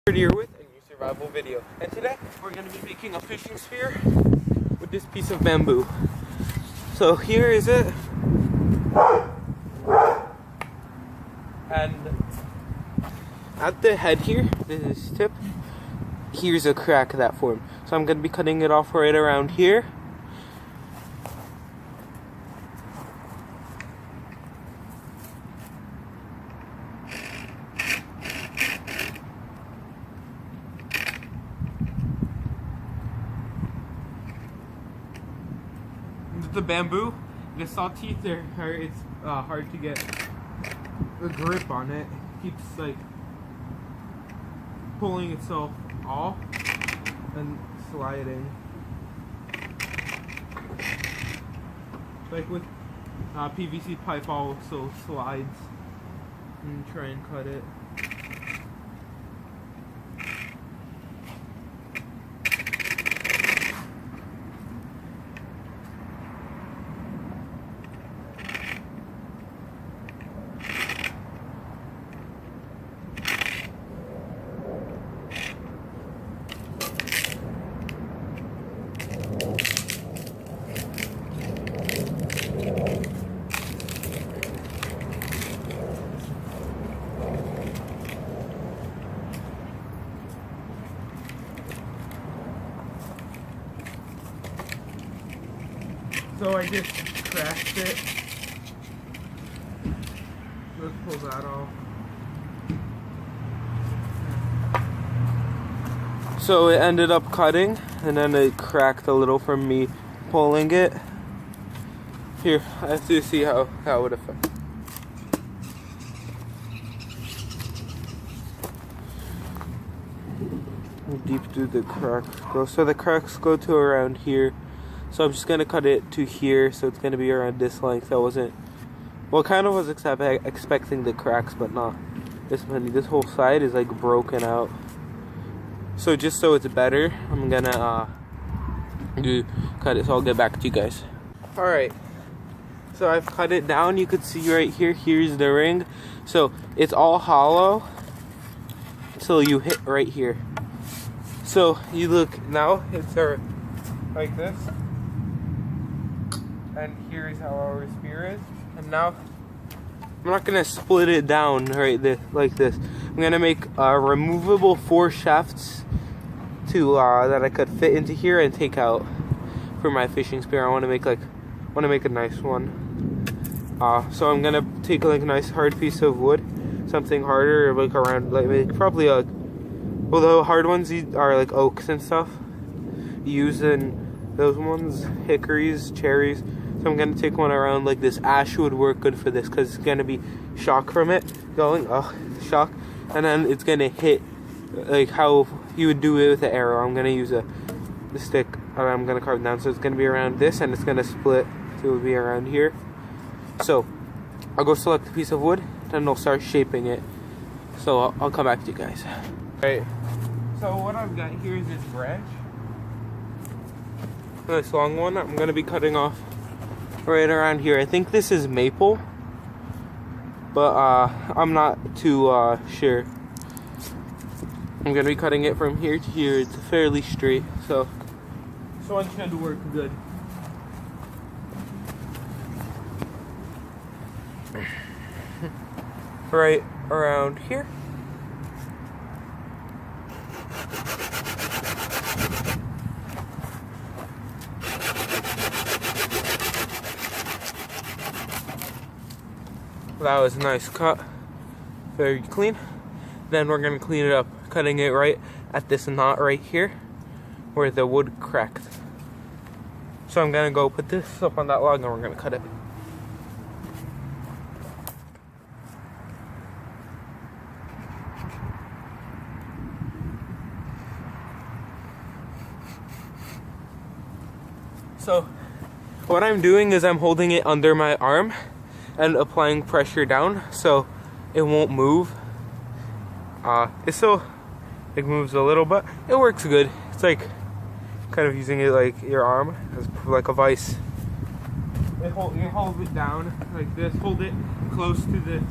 Here with a new survival video, and today we're going to be making a fishing spear with this piece of bamboo. So here is it, and at the head here, this tip, here's a crack that formed. So I'm going to be cutting it off right around here. The bamboo, the saw teeth, it's hard to get a grip on it. It keeps like pulling itself off and sliding. Like with PVC pipe also slides, and try and cut it. So I just cracked it. Let's pull that off. So it ended up cutting, and then it cracked a little from me pulling it. Here, I have to see how that would affect. How deep do the cracks go? So the cracks go to around here. So I'm just going to cut it to here, so it's going to be around this length. I wasn't, well, kind of was expecting the cracks, but not this many. This whole side is like broken out. So just so it's better, I'm going to cut it, so I'll get back to you guys. Alright, so I've cut it down. You could see right here, here's the ring. So it's all hollow, so you hit right here. So you look, now it's like this. And here's how our spear is. And now I'm not gonna split it down like this. I'm gonna make removable 4 shafts to that I could fit into here and take out for my fishing spear. I want to make a nice one. So I'm gonna take like a nice hard piece of wood, something harder, like around probably well, the hard ones are like oaks and stuff. Using those ones, hickories, cherries. So I'm going to take one around like this. Ash would work good for this because it's going to be shock from it going, shock. And then it's going to hit like how you would do it with the arrow. I'm going to use the stick and I'm going to carve it down. So it's going to be around this, and it's going to split. So it will be around here. So I'll go select a piece of wood, and I'll start shaping it. So I'll come back to you guys. Alright, so what I've got here is this branch. Nice long one. I'm going to be cutting off right around here. I think this is maple, but I'm not too sure. I'm going to be cutting it from here to here. It's fairly straight, so this one should work good. Right around here. That was a nice cut, very clean. Then we're going to clean it up, cutting it right at this knot right here where the wood cracked. So I'm going to go put this up on that log, and we're going to cut it. So what I'm doing is I'm holding it under my arm and applying pressure down so it won't move. It still moves a little, but it works good. It's like kind of using it like your arm as like a vice. You hold it down like this, hold it close to the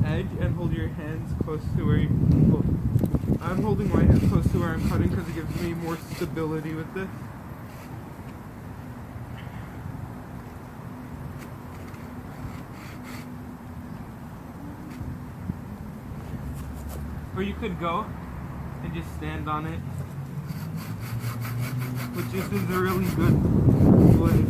edge, and hold your hands close to where you hold. I'm holding my hand close to where I'm cutting because it gives me more stability with this. Or you could go and just stand on it, which just is a really good way.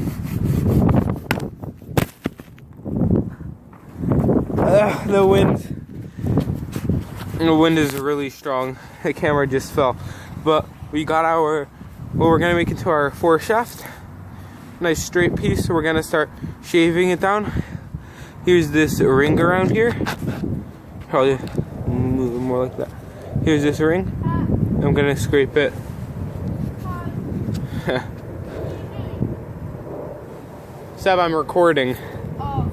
The wind is really strong. The camera just fell, but we got our, well, we're gonna make into our foreshaft. Nice straight piece. So we're gonna start shaving it down. Here's this ring around here. Probably move it more like that. Here's this ring. I'm gonna scrape it. Seb, I'm recording. Oh.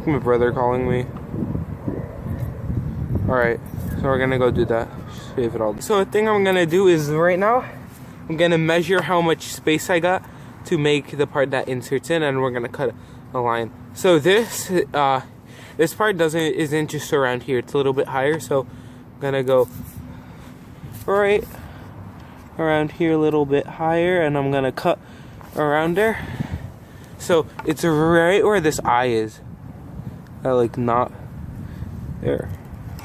My brother calling me. Alright, so we're gonna go do that. Shave it all. So the thing I'm gonna do is right now, I'm gonna measure how much space I got to make the part that inserts in, and we're gonna cut a line. So this part isn't just around here, it's a little bit higher, so I'm gonna go right around here a little bit higher, and I'm gonna cut around there. So it's right where this eye is. Like not there.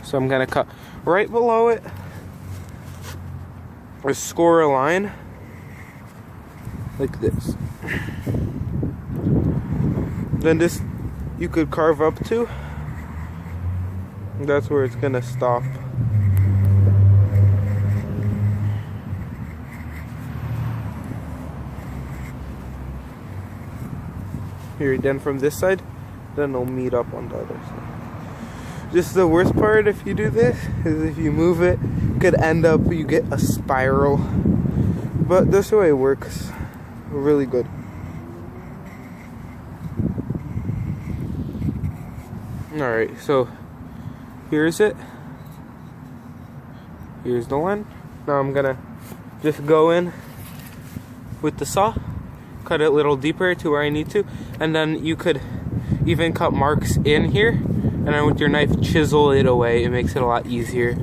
So I'm gonna cut right below it, or score a line like this. Then this you could carve up to. That's where it's gonna stop. Here, then from this side, then it'll meet up on the other side. Just the worst part if you do this is if you move it, could end up you get a spiral. But this way it works really good. Alright, so here's it. Here's the line. Now I'm gonna just go in with the saw, cut it a little deeper to where I need to, and then you could even cut marks in here, and then with your knife chisel it away. It makes it a lot easier.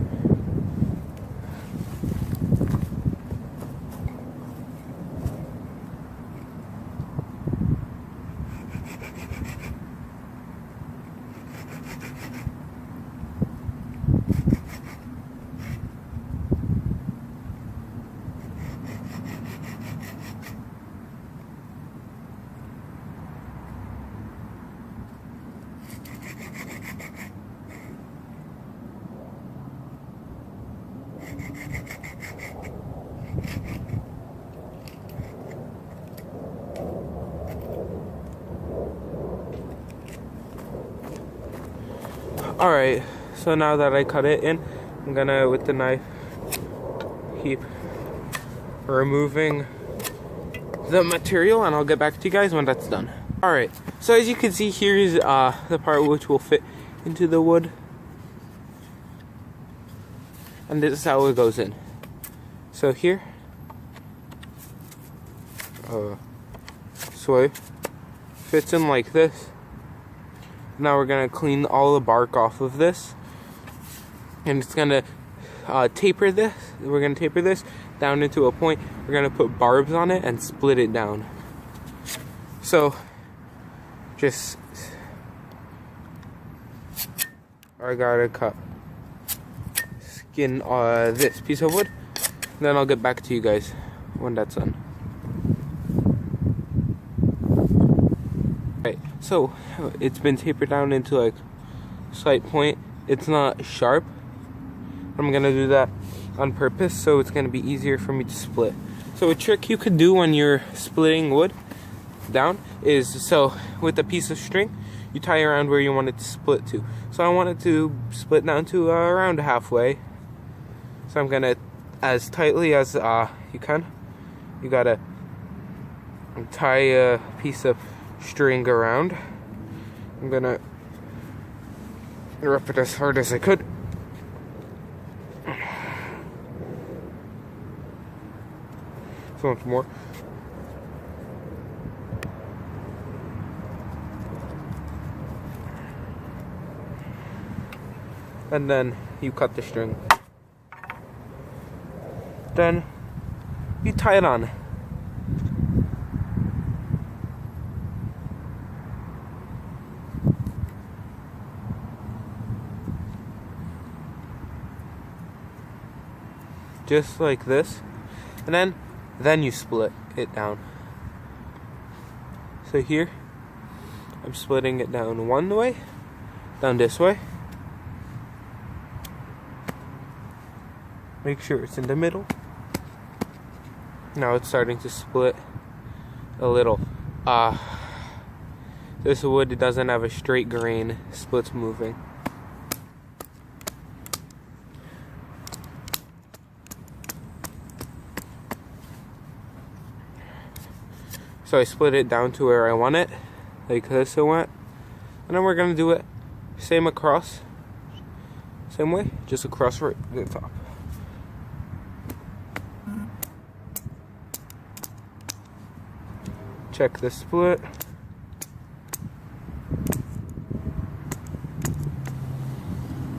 Alright, so now that I cut it in, I'm gonna, with the knife, keep removing the material, and I'll get back to you guys when that's done. Alright, so as you can see, here's the part which will fit into the wood. And this is how it goes in. So here, so fits in like this. Now we're gonna clean all the bark off of this, and it's gonna taper this. We're gonna taper this down into a point. We're gonna put barbs on it and split it down. So just I gotta skin this piece of wood. Then I'll get back to you guys when that's done. Right, so it's been tapered down into like a slight point. It's not sharp. I'm gonna do that on purpose so it's gonna be easier for me to split. So a trick you could do when you're splitting wood down is, so with a piece of string, you tie around where you want it to split to. So I want it to split down to around halfway. So I'm gonna, as tightly as you can, you gotta tie a piece of string around. I'm gonna rip it as hard as I could. So much more. And then you cut the string. Then you tie it on. Just like this. And then you split it down. So here, I'm splitting it down one way, down this way. Make sure it's in the middle. Now it's starting to split a little. This wood doesn't have a straight grain, split's moving. So I split it down to where I want it, like this it went. And then we're gonna do it same across, same way, just across right the top. Check the split.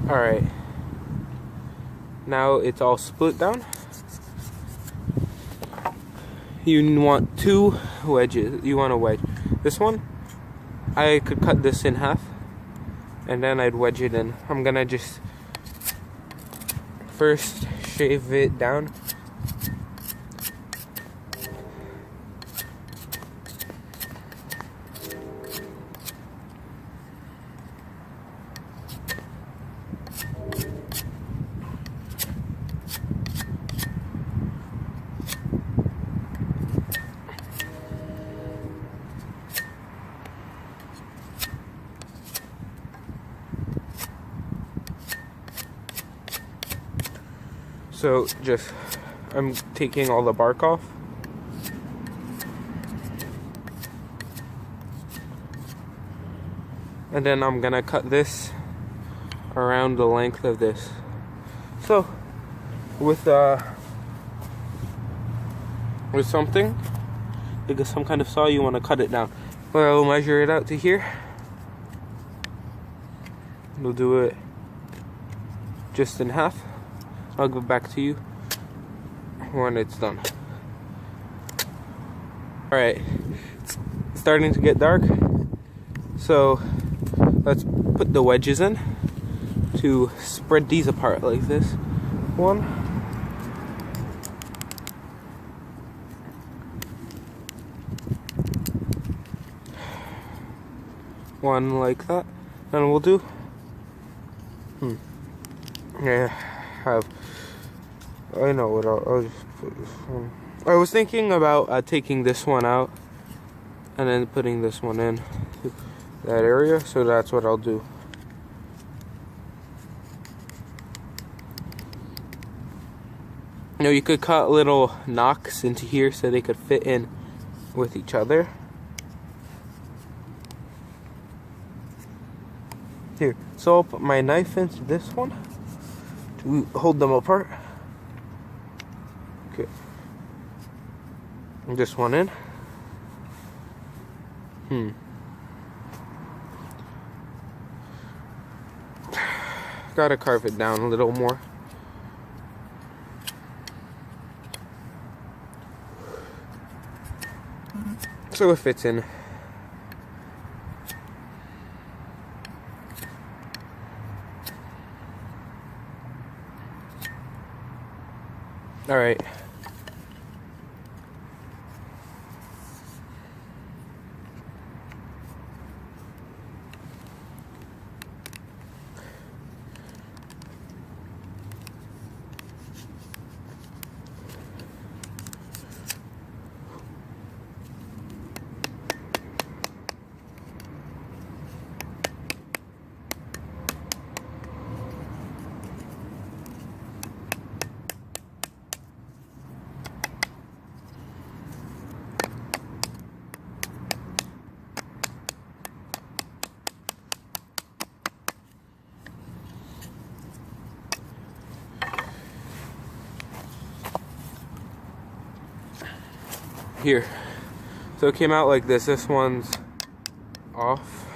Alright. Now it's all split down. You want two wedges. You want a wedge. This one, I could cut this in half and then I'd wedge it in. I'm gonna just first shave it down. So just, I'm taking all the bark off. And then I'm gonna cut this around the length of this. So with something, like some kind of saw, you want to cut it down. Well, I'll measure it out to here. We'll do it just in half. I'll go back to you when it's done. Alright, it's starting to get dark, so let's put the wedges in to spread these apart like this. One, like that. Then we'll do I know what I'll just put this one. I was thinking about taking this one out and then putting this one in that area, so that's what I'll do. You know, you could cut little knocks into here so they could fit in with each other. Here, so I'll put my knife into this one to hold them apart. Okay. This one in. Gotta carve it down a little more. So it fits in. All right. Here, so it came out like this. This one's off.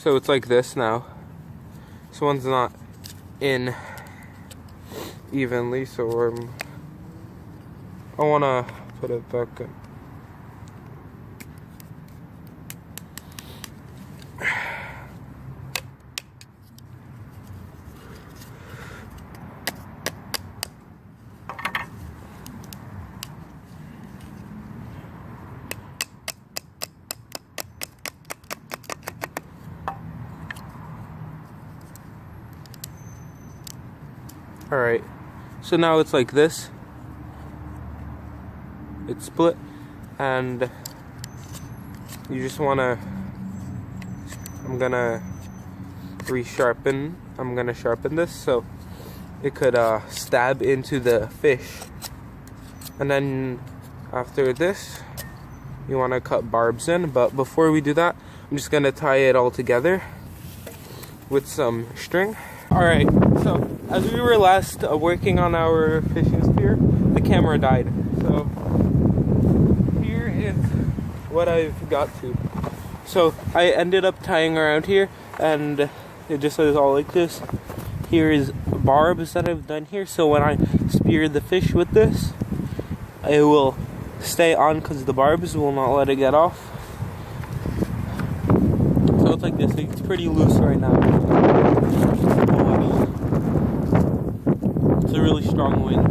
So it's like this now. This one's not in evenly, so I want to put it back in. Alright, so now it's like this. It's split, and you just want to, I'm going to sharpen this so it could stab into the fish. And then after this, you want to cut barbs in, but before we do that, I'm just going to tie it all together with some string. Alright, so as we were last working on our fishing spear, the camera died. So here is what I've got to. So I ended up tying around here, and it just says all like this. Here is barbs that I've done here, so when I spear the fish with this, it will stay on because the barbs will not let it get off. So it's like this. It's pretty loose right now. It's a really strong wind.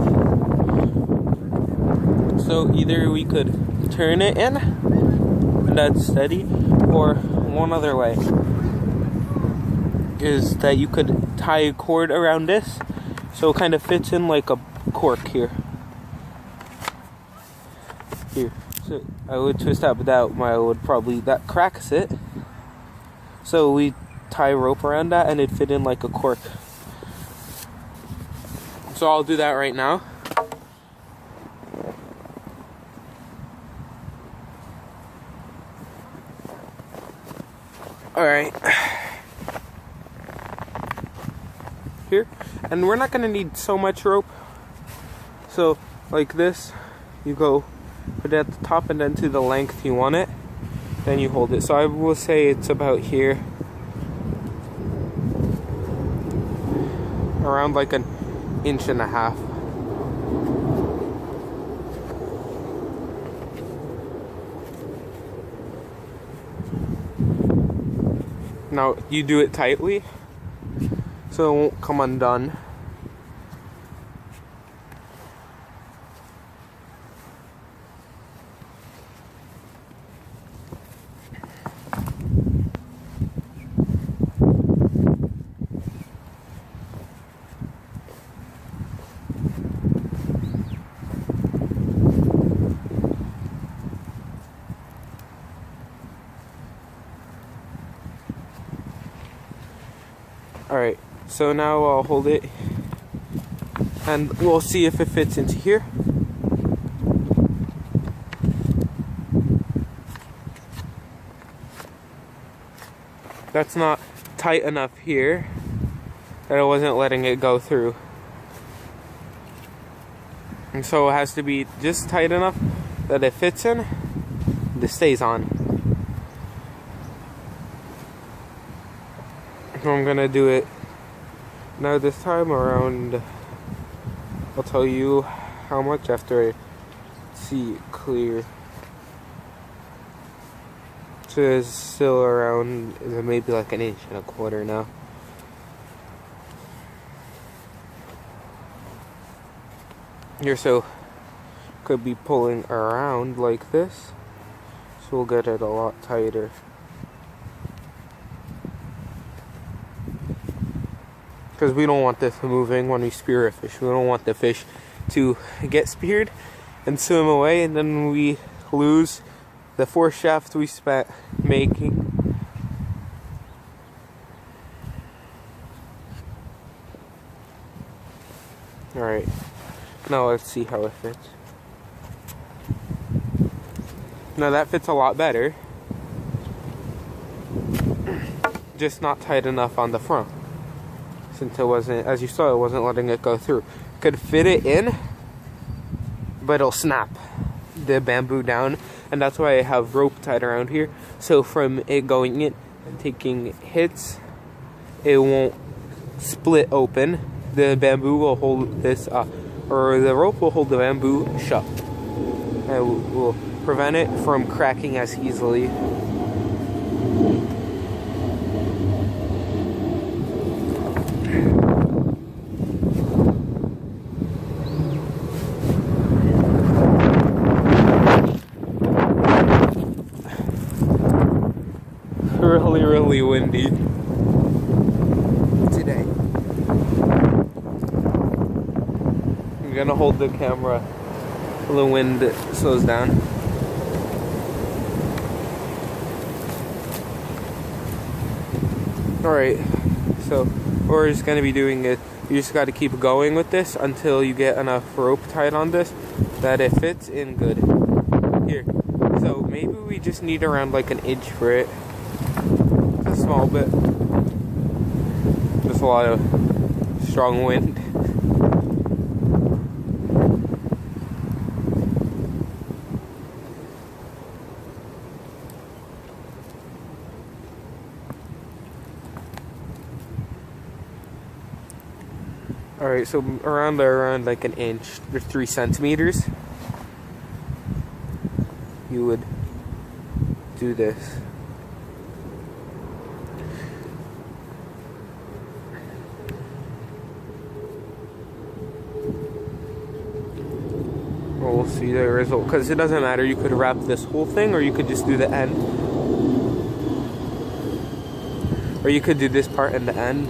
So either we could turn it in, and that's steady, or one other way is that you could tie a cord around this so it kind of fits in like a cork here. So I would twist that, but that cracks it. So we tie rope around that and it'd fit in like a cork. So I'll do that right now. Alright. Here. And we're not going to need so much rope. So, like this, you go put it at the top and then to the length you want it. Then you hold it. So I will say it's about here. Around like an inch and a half. Now you do it tightly so it won't come undone. Alright, so now I'll hold it and we'll see if it fits into here. That's not tight enough here, that I wasn't letting it go through. And so it has to be just tight enough that it fits in, this stays on. I'm gonna do it now this time around. I'll tell you how much after I see it clear. So it's still around maybe like an inch and a quarter now. Here, so could be pulling around like this, so we'll get it a lot tighter. Because we don't want this moving when we spear a fish. We don't want the fish to get speared and swim away, and then we lose the 4 shafts we spent making. Alright, now let's see how it fits. Now that fits a lot better, just not tight enough on the front. Since it wasn't, as you saw, it wasn't letting it go through. Could fit it in, but it'll snap the bamboo down, and that's why I have rope tied around here. So from it going in, and taking hits, it won't split open. The bamboo will hold this, or the rope will hold the bamboo shut. And will prevent it from cracking as easily. Really windy today. I'm gonna hold the camera till the wind slows down. Alright, so we're just gonna be doing it. You just gotta keep going with this until you get enough rope tied on this that it fits in good. Here. So maybe we just need around like an inch for it. A small bit. Just a lot of strong wind. Alright, so around like an inch or 3 centimeters, you would do this. We'll see the result, because it doesn't matter. You could wrap this whole thing, or you could just do the end, or you could do this part and the end.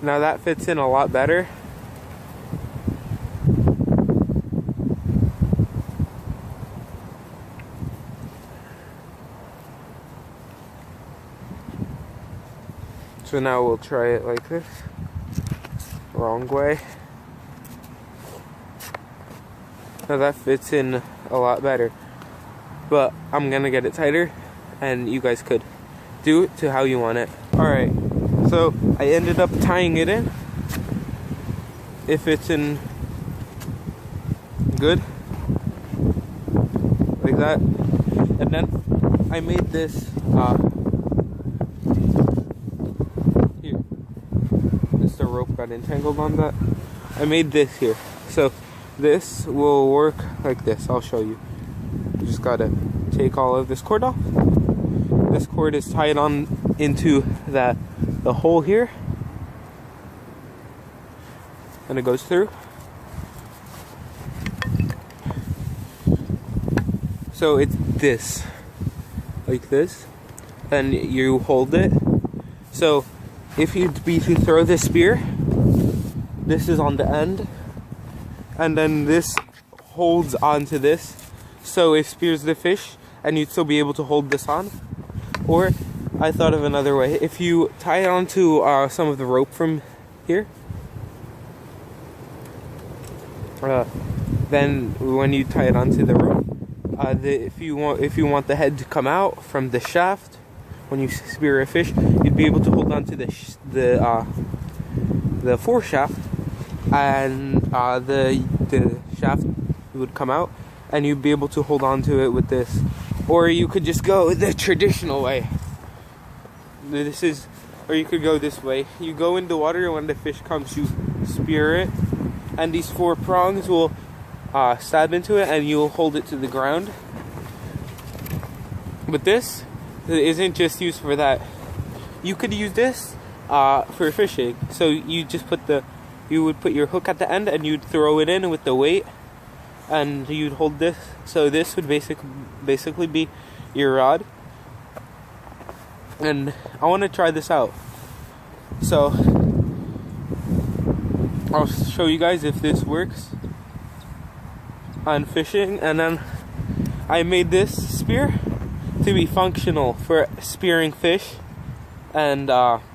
Now that fits in a lot better. So now we'll try it like this. Wrong way. Now that fits in a lot better. But I'm gonna get it tighter, and you guys could do it to how you want it. Alright. So I ended up tying it in. It fits in good, like that. And then I made this here. Just the rope got entangled on that. I made this here. So this will work like this. I'll show you. You just gotta take all of this cord off. This cord is tied on into the hole here, and it goes through. So it's this, like this, and you hold it. So if you'd be to throw the spear, this is on the end, and then this holds onto this, so it spears the fish, and you'd still be able to hold this on. Or I thought of another way. If you tie it onto some of the rope from here, then when you tie it onto the rope, if you want the head to come out from the shaft, when you spear a fish, you'd be able to hold onto the foreshaft, and the shaft would come out, and you'd be able to hold onto it with this. Or you could just go the traditional way. Or you could go this way. You go in the water, and when the fish comes, you spear it, and these 4 prongs will stab into it, and you'll hold it to the ground. But this isn't just used for that. You could use this for fishing. So you just you would put your hook at the end, and you'd throw it in with the weight, and you'd hold this. So this would basically be your rod. And I want to try this out. So I'll show you guys if this works on fishing. And then I made this spear to be functional for spearing fish, and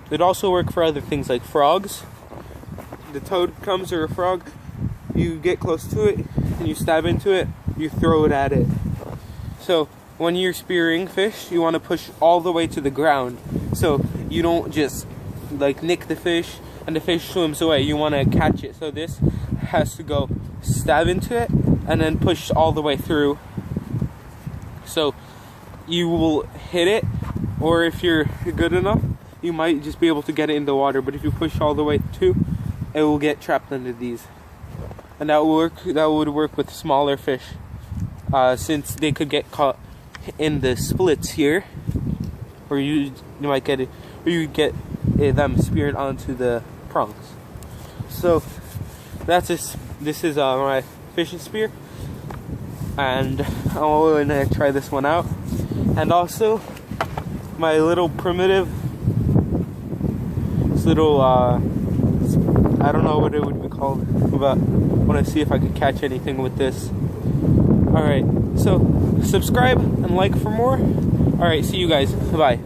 it also works for other things like frogs. The toad comes, or a frog, you get close to it and you stab into it, you throw it at it. So when you're spearing fish, you want to push all the way to the ground, so you don't just like nick the fish and the fish swims away. You want to catch it, so this has to go stab into it and then push all the way through, so you will hit it, or if you're good enough, you might just be able to get it in the water. But if you push all the way through, it will get trapped under these, and that would work with smaller fish, since they could get caught in the splits here, or you might get it, or you get them speared onto the prongs. So that's this. This is my fishing spear, and I'm gonna try this one out. And also my little primitive, this little I don't know what it would be called, but I want to see if I could catch anything with this. Alright, so subscribe and like for more. Alright, see you guys. Bye.